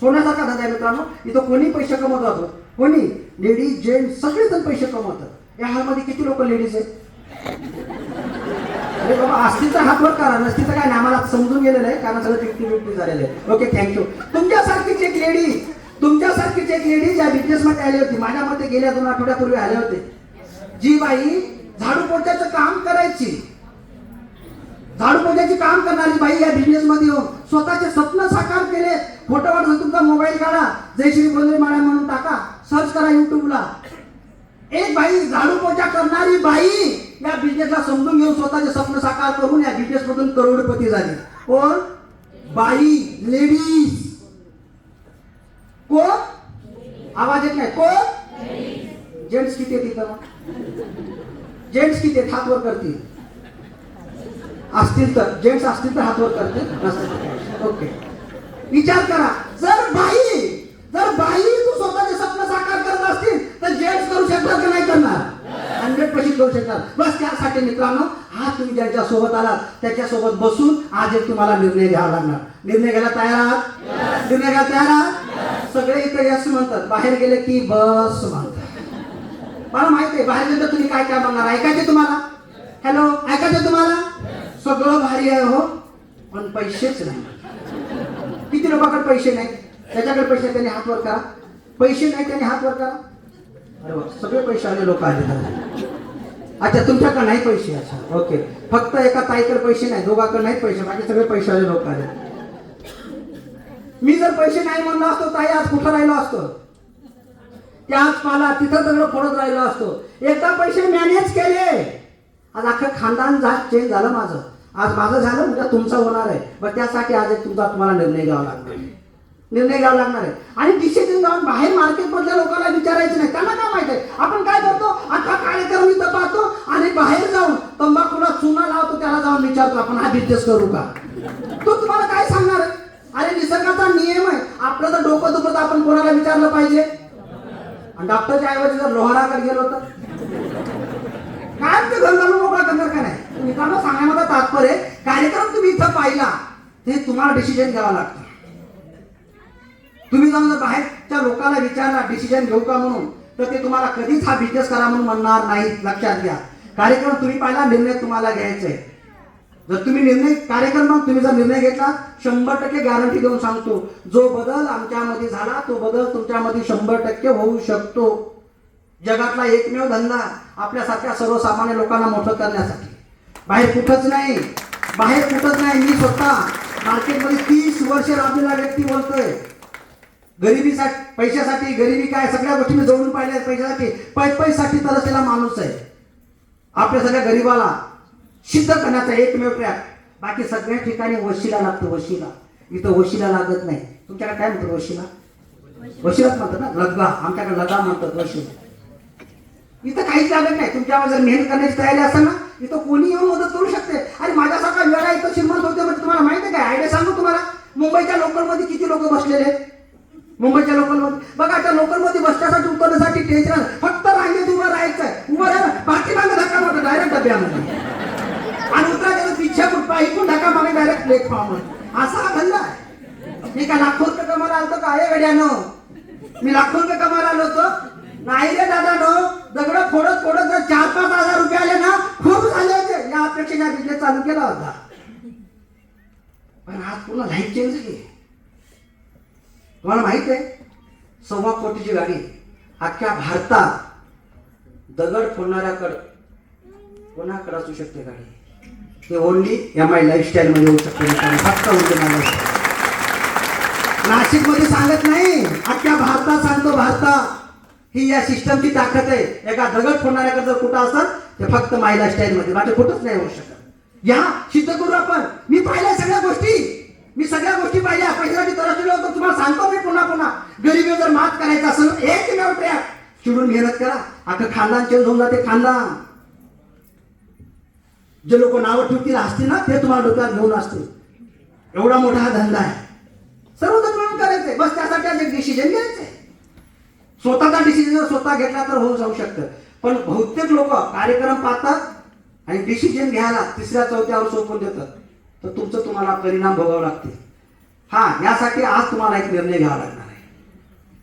सोन्यासारखा धंदा आहे मित्रांनो. इथं कोणी पैसे कमवत राहतो, कोणी, लेडीज जेंट्स सगळेजण पैसे कमवतात. या हॉलमध्ये किती लोक लेडीज आहेत? अरे बाबा, असतील तर हात वर करा, नसतील तर काय नाही, आम्हाला समजून गेलेलं आहे, कारण सगळं 50-50 झालेलं आहे. Okay, thank you. तुमच्यासारखीच एक लेडी ज्या बिझनेसमध्ये आली होती, माझ्या मते गेल्या 2 आठवड्यापूर्वी आले होते, जी बाई झाडू पोछाचं काम करायची, झाडू पोछाची काम करणारी बाई या बिझनेस मध्ये येऊन स्वतःचे स्वप्न साकार केले. फोटो वाटून तुमचा मोबाईल काढा, जयश्री बोंद्रे मॅडम म्हणून टाका, सर्च करा युट्यूबला. एक बाई, झाडू पोछा करणारी बाई या बिझनेसला समजून घेऊन स्वतःचे स्वप्न साकार करून या बिझनेस मधून करोडपती झाली. कोण? बाई, लेडीज. कोण? आवाज येत नाही. कोण? जेंट्स किती आहेत इथं? जेंट्स किती आहेत? हात वर करतील. असतील तर, जेंट्स असतील तर हात वर करतील, नसतील. ओके, विचार करा, जर बाई तू स्वतःचे स्वप्न साकार करत असतील तर जेंट्स करू शकतात का नाही करणार? 100% करू शकतात. बस त्यासाठी मित्रांनो, हा तुम्ही ज्यांच्या सोबत आलात त्याच्यासोबत बसून आज एक तुम्हाला निर्णय घ्यावा लागणार. निर्णय घ्यायला तयार आहात? निर्णय घ्यायला तयार आहात? सगळे इथे यस म्हणतात, बाहेर गेले की बस म्हणतात. मला माहिती आहे, बाहेर गेलं तुम्ही काय काय म्हणणार. ऐकायचे तुम्हाला? हॅलो, ऐकायचं तुम्हाला? सगळं भारी आहे हो, पण पैसेच नाही. किती लोकांकडे पैसे नाही? त्याच्याकडे पैसे, त्यांनी हात वर करा. पैसे नाही, त्यांनी हात वर करा. अरे वा, सगळे पैसे आले लोक आले. अच्छा, तुमच्याकडे नाही पैसे? अच्छा, ओके. फक्त एका ताईकडे पैसे नाही, दोघांकडे नाही पैसे, बाकी सगळे पैसे आले लोक आले. मी जर पैसे नाही म्हणलो असतो, ताई आज कुठं राहिलो असतो? त्याच पाला तिथं सगळं फोडत राहिलो असतो. एकदा पैसे मॅनेज केले, आज अख्खं खानदान चेंज झालं माझं. आज माझं झालं, उद्या तुमचं होणार आहे. पण त्यासाठी आज एक तुम्हाला निर्णय घ्यावा लागणार. निर्णय घ्यावा लागणार आहे. आणि डिसिजन जाऊन बाहेर मार्केटमधल्या लोकांना विचारायचं नाही. त्यांना काय माहित आहे. आपण काय करतो, आता कार्यक्रम इथं पाहतो आणि बाहेर जाऊन तंबाखूला चुना लावतो, त्याला जाऊन विचारतो आपण हा बिझनेस करू का. तो तुम्हाला काय सांगणार आहे. अरे निसर्गाचा नियम आहे. आपलं तर डोकं दुखत आपण कोणाला विचारलं पाहिजे. आणि डॉक्टरच्या ऐवजी जर लोहाराकडे गेलो तर काय ते घर घालून मोकळा करणार का नाही. मित्रांनो, सांगण्यामध्ये तात्पर्य कार्यक्रम तुम्ही इथं पाहिला ते तुम्हाला डिसिजन घ्यावा लागतो. तुम्ही जाऊन जर बाहेरच्या लोकांना विचारला डिसिजन घेऊ का म्हणून, तर ते तुम्हाला कधीच हा बिझनेस करा म्हणून म्हणणार नाही. लक्षात घ्या, कार्यक्रम तुम्ही पाहिला, निर्णय तुम्हाला घ्यायचा आहे. जर तुम्ही तुम्ही जर निर्णय घेतला, 100% गॅरंटी देऊन सांगतो, जो बदल आमच्यामध्ये झाला तो बदल तुमच्यामध्ये 100% होऊ शकतो. जगातला एकमेव धंदा आपल्यासारख्या सर्वसामान्य लोकांना मोठं करण्यासाठी. बाहेर कुठंच नाही. मी स्वतः मार्केटमध्ये 30 वर्ष राबलेला व्यक्ती बोलतोय. गरिबीसाठी, पैशासाठी, गरिबी काय सगळ्या गोष्टी मी जवळून पाहिल्या. पैशासाठी, पैशासाठी तरसलेला माणूस आहे. आपल्या सगळ्या गरिबाला सिद्ध करण्याचा एकमेव ट्रॅक. बाकी सगळ्या ठिकाणी वशिला लागतो. वशिला इथं वशिला लागत नाही. तुमच्याकडे काय म्हणतात वशिला? वशिलाच म्हणतात ना. लग्गा, आमच्याकडे लगा म्हणतात. वशिला इथं काहीच लागत नाही. तुमच्यावर जर मेहनत करण्याची तयारी असेल ना, इथं कोणी येऊन मदत करू शकते. आणि माझ्यासारखा वेळा इथं श्रीमंत होते म्हणजे तुम्हाला माहिती आहे काय. आयडिया सांगू तुम्हाला. मुंबईच्या लोकलमध्ये किती लोक बसलेले आहेत. मुंबईच्या लोकलमध्ये बघा, त्या लोकलमध्ये बसण्यासाठी उतरण्यासाठी स्टेशनला फक्त रांगेत उभं राहायचंय. उभं राहिलं, पाठीमागे धक्का मारतो डायरेक्ट डब्यामध्ये. आणि उतरायचं पिच्छा कुठपा इकडून धक्का मागे डायरेक्ट प्लेटफॉर्मवर. असा हा धंदा आहे. मी काय लाखो रुपये कमायला आलतो का हे गड्यानं. मी लाखो रुपये कमायला आलो होतो नाही रे दादा. दगड फोडत जर 4-5 हजार रुपये आले ना, खूप झाले होते. या अपेक्षेने बिझनेस चालू केला होता. पण आज पूर्ण लाईफ चेंज झाली. तुम्हाला माहित आहे, 1.25 कोटीची गाडी अख्ख्या भारतात दगड फोडणाऱ्याकडे कोणाकडे असू शकते गाडी. ते ओनली MI लाईफस्टाईल मध्ये होऊ शकते. फक्त नाशिक मध्ये सांगत नाही, अख्ख्या भारतात सांगतो. भारतात ही या सिस्टमची ताकद आहे. एका दगड फोडणाऱ्याकडे जर कुठं असेल ते फक्त माय लाईफस्टाईल मध्ये, बाकी कुठंच नाही होऊ शकत. या सिद्ध करू आपण. मी पाहिल्या सगळ्या गोष्टी पाहिल्या. पैशासाठी तरसलेलो होतो. तुम्हाला सांगतो मी पुन्हा गरिबी जर मात करायचं असेल, एकमेव ट्रॅक, चिडून मेहनत करा. अख्खं खानदान चेंज होऊन जाते. खानदान जे लोक नावं ठेवतील असतील ना, ते तुम्हाला डोक्यात घेऊन असतील. एवढा मोठा हा धंदा आहे. सर्वजण मिळून करायचंय. बस त्यासाठी आज एक डिसिजन घ्यायचंय. स्वतःचा डिसिजन जर स्वतः घेतला तर होऊ जाऊ शकतं. पण बहुतेक लोक कार्यक्रम पाहतात आणि डिसिजन घ्यायला 3-4 सोपवून देतात. तर तुम्हाला परिणाम भोगावे लागतील. यासाठी आज तुम्हाला एक निर्णय घ्यावा लागणार आहे.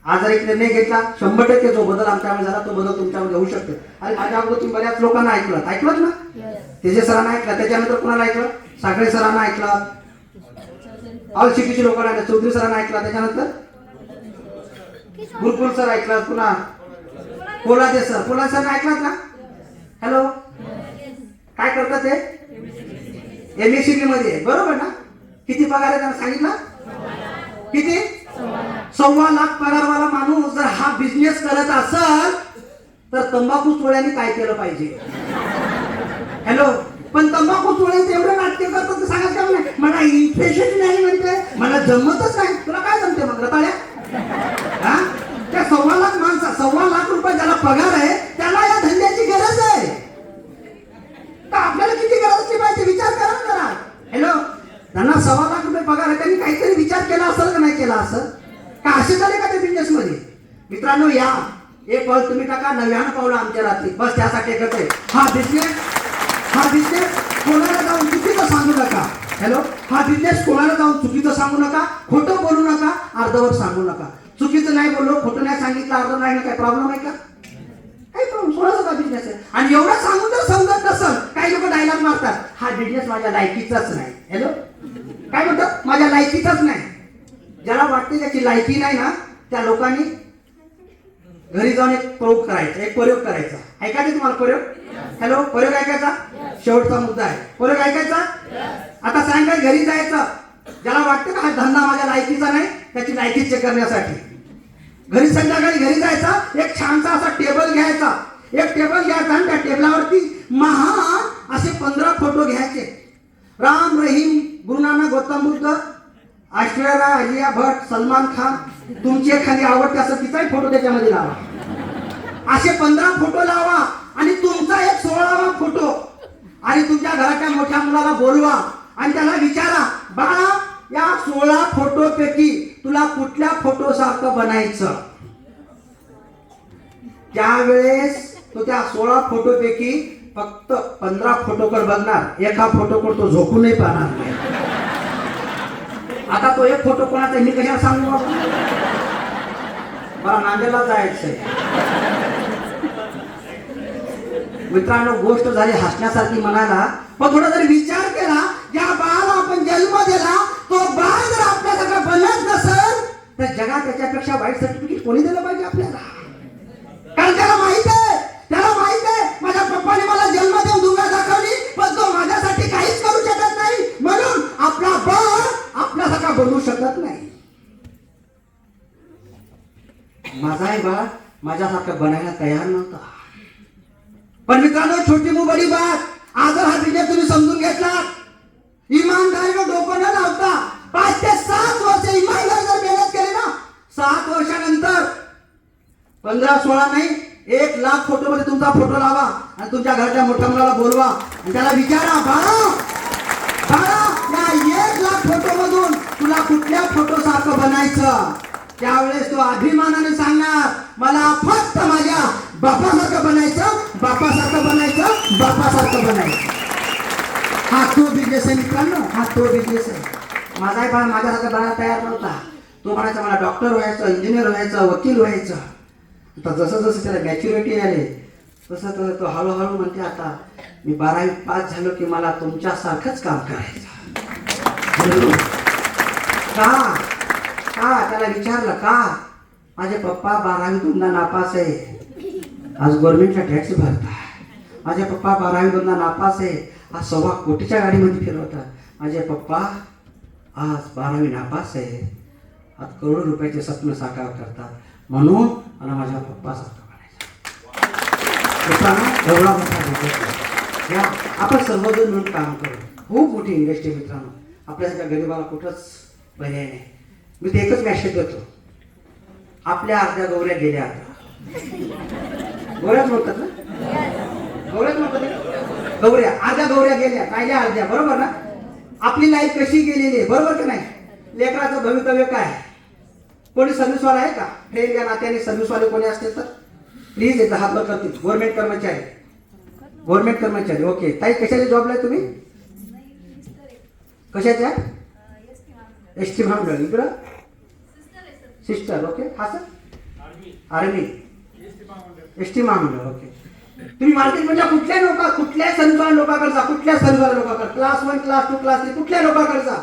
आज जर एक निर्णय घेतला, 100% जो बदल आमच्यामध्ये झाला तो बदल तुमच्यामध्ये होऊ शकतो. आणि माझ्या अगोदर तुम्ही बऱ्याच लोकांना ऐकलं ना. तेजे सरांना ऐकलं, त्याच्यानंतर कुणाला ऐकलं, साखळे सरांना ऐकलं, ऑल सिटीची लोकांना ऐकलं, चौधरी सरांना ऐकलं, त्याच्यानंतर गुरुकुल सर ऐकलं, पुन्हा पोलादे सरांना ऐकलात ना. हॅलो, काय करतात ते? MSCB मध्ये, बरोबर ना. किती पगार आहे त्यांना सांगितलं? किती? 1.25 लाख पगारवाला माणूस जर हा बिझनेस करत असेल तर तंबाखू चोळ्यांनी काय केलं पाहिजे? हॅलो, पण तंबाखू चोळ्यांचे एवढे नाट्य करतात सांगत का नाही. मला इन्फेक्शन नाही म्हणते, मला जमतच नाही. तुला काय जमते मग रताळ्या? त्या 1.25 लाख माणसा, 1.25 लाख रुपये ज्याला पगार आहे त्याला या धंद्याची गरज आहे. तर आपल्याला किती गरज असली पाहिजे विचार करा ना जरा. हॅलो, त्यांना 1.25 लाख रुपये पगार आहे, त्यांनी काहीतरी विचार केला असेल का नाही केला असेल का? असे झाले का ते बिझनेस मध्ये? मित्रांनो, या एक पाऊल तुम्ही टाका, 99 पावलं आमच्या रात्री. बस त्यासाठी करते. हा बिझनेस कोणाला जाऊन चुकीचं सांगू नका. हॅलो, हा बिझनेस कोणाला जाऊन चुकीचं सांगू नका, खोटं बोलू नका, अर्धवट सांगू नका. चुकीचं नाही बोललो, खोटं नाही सांगितलं, अर्ध नाही, काय प्रॉब्लेम आहे का? काही प्रॉब्लेम. सोळाचा बिझनेस आहे. आणि एवढं सांगून जर समजत नसल, काही लोक डायलॉग मारतात, हा बिझनेस माझ्या लायकीचाच नाही. हॅलो, काय म्हणतात? माझ्या लायकीचाच नाही. ज्याला वाटते त्याची लायकी नाही ना, त्या लोकांनी घरी जाऊन एक प्रयोग करायचा. ऐकायचं तुम्हाला प्रयोग? हॅलो, प्रयोग ऐकायचा? शेवटचा मुद्दा आहे. प्रयोग ऐकायचा? आता सायंकाळी घरी जायचं. ज्याला वाटतं का हा धंदा माझ्या लायकीचा नाही, त्याची लायकी चेक करण्यासाठी संध्याकाळी घरी जायचा. एक छानसा असा टेबल घ्यायचा आणि त्या टेबलावरती महान असे 15 फोटो घ्यायचे. राम, रहीम, गुरुनानक, गौतम बुद्ध, ऐश्वर्या अलिया भट, सलमान खान, तुमची एखादी आवडते असं तिचाही फोटो त्याच्यामध्ये लावा. असे 15 फोटो लावा आणि तुमचा एक 16वा फोटो आणि तुमच्या घराच्या मोठ्या मुलाला बोलवा आणि त्याला विचारा, बाळा या 16 फोटो पैकी तुला कुठल्या फोटो सारखं बनायचं. त्यावेळेस तो त्या 16 फोटो पैकी फक्त 15 फोटोकडे बघणार, एका फोटोकडे तो झोपूनही पाहणार नाही. आता तो एक फोटो कोणाचा मी कशाला सांगू बाबा, मला नांदेडला जायचंय. मित्रांनो, गोष्ट झाली हसण्यासारखी म्हणायला, पण थोडा जर विचार केला, ज्या बाळाला आपण जन्म दिला तो बाळ जर आपल्यासारखं बनत नसेल तर जगात त्याच्यापेक्षा वाईट सर्टिफिकेट कोणी दिलं पाहिजे आपल्याला. कारण त्याला माहित आहे माझ्या पप्पाने मला जन्म देऊन दुनिया दाखवली, पण तो माझ्यासाठी काहीच करू शकत नाही, म्हणून आपला बाळ आपल्यासारखा बनवू शकत नाही. माझाही बाळ माझ्यासारखं बनायला तयार नव्हता. पण मित्रांनो, छोटी मु बडी बात, आज हा बिझनेस तुम्ही समजून घेतला, इमानदारीनं डोकं न लावता 5 ते 7 वर्ष इमानदारी जर मेहनत केली ना, 7 वर्षानंतर 15-16 नाही 1 लाख फोटो मध्ये तुमचा फोटो लावा आणि तुमच्या घराच्या मोठ्या मुलाला बोलवा आणि त्याला विचारा, बाळा या 1 लाख फोटो मधून तुला कुठल्या फोटो सारखं बनायचं. त्यावेळेस तो अभिमानाने सांगणार, मला फक्त माझ्या बापासारखं बनायचं, बापासारखं बनायचं, बापासारखं बनायचं. हा तो बिझनेस आहे मित्रांनो, हा तो बिझनेस आहे. माझाही बाळ माझ्यासारखं बनायला तयार नव्हता. तो म्हणायचा मला डॉक्टर व्हायचं, इंजिनियर व्हायचं, वकील व्हायचं. आता जसं जसं त्याला मॅच्युरिटी आले तसं तो हळूहळू म्हणते, आता मी 12वी पास झालो की मला तुमच्यासारखंच काम करायचं. का त्याला विचारलं, का माझे पप्पा 12वी दोनदा नापास आहे, आज गव्हर्नमेंटला टॅक्स भरता. माझे पप्पा 12वी दोनदा नापास आहे, आज 1.25 कोटीच्या गाडीमध्ये फिरवतात. माझे पप्पा आज 12वी नापास आहे, आज करोडो रुपयाचे स्वप्न साकार करतात, म्हणून मला माझ्या पप्पासारखं म्हणायचं. एवढा मोठा बिझनेस या आपण सर्वजण मिळून काम करू. खूप मोठी इंडस्ट्री मित्रांनो, आपल्यासारख्या गरीबाला कुठंच पर्याय नाही. मी ते एकच मॅसेज देतो, आपल्या अर्ध्या गौऱ्या गेल्या. आता गौऱ्याच म्हणतात ना, गौऱ्याच म्हणतात ना, गौऱ्या अर्ध्या गौऱ्या गेल्या, राहिल्या अर्ध्या, बरोबर ना. आपली लाईफ कशी गेलेली आहे, बरोबर का नाही. लेकराचं भवितव्य काय, कोणी सर्व्हिसवाला आहे का, ट्रेन या नात्याने सर्व्हिसवाले कोणी असते तर प्लीज एकदा हात वर करतील. गव्हर्नमेंट कर्मचारी ओके. ताई कशाच्या जॉबला आहे तुम्ही, कशाच्या, एसटी महामंडळ. इकडं सिस्टर ओके. हा सर आर्मी एसटी महामंडळ ओके. तुम्ही मार्केटमधल्या कुठल्या सर्व्हिसवाल्या लोकांकडे जा, कुठल्या सर्व्हिसवाल्या लोकांकडे, क्लास 1 क्लास 2 क्लास 3 कुठल्या लोकांकडे जा,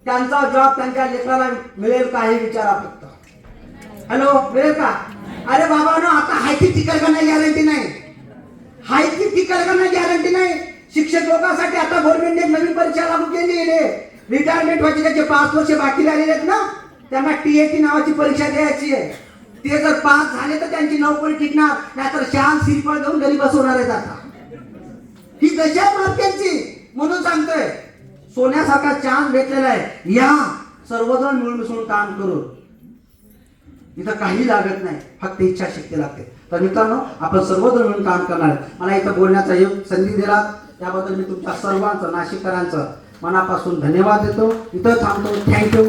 त्यांचा जॉब त्यांच्या लेकराला मिळेल का हे विचारा फक्त. हॅलो, मिळेल का. अरे बाबा नो, आता हायची टिकल करण्याची गॅरंटी नाही, हायची टिकल करण्याची गॅरंटी नाही. शिक्षक लोकांसाठी आता गव्हर्नमेंटने एक नवीन परीक्षा लागू केली आहे. रिटायरमेंट व्हायचे त्याचे 5 वर्ष बाकी राहिलेले आहेत ना, त्यांना TAT नावाची परीक्षा द्यायची आहे. ते जर पास झाले तर त्यांची नोकरी टिकणार, नाहीतर शान सिरपळ देऊन घरी बसवणार आहेत. आता ही दशा मार्केटची, म्हणून सांगतोय सोन्यासारखा चान्स भेटलेला आहे. या सर्वजण मिळून मिसळून काम करू, इथं काही लागत नाही, फक्त इच्छाशक्ती लागते. तर मित्रांनो, आपण सर्वजण मिळून काम करणार. मला इथं बोलण्याचा योग संधी दिला त्याबद्दल मी तुमच्या सर्वांचं, नाशिककरांचं मनापासून धन्यवाद देतो. इथं थांबतो. थँक्यू.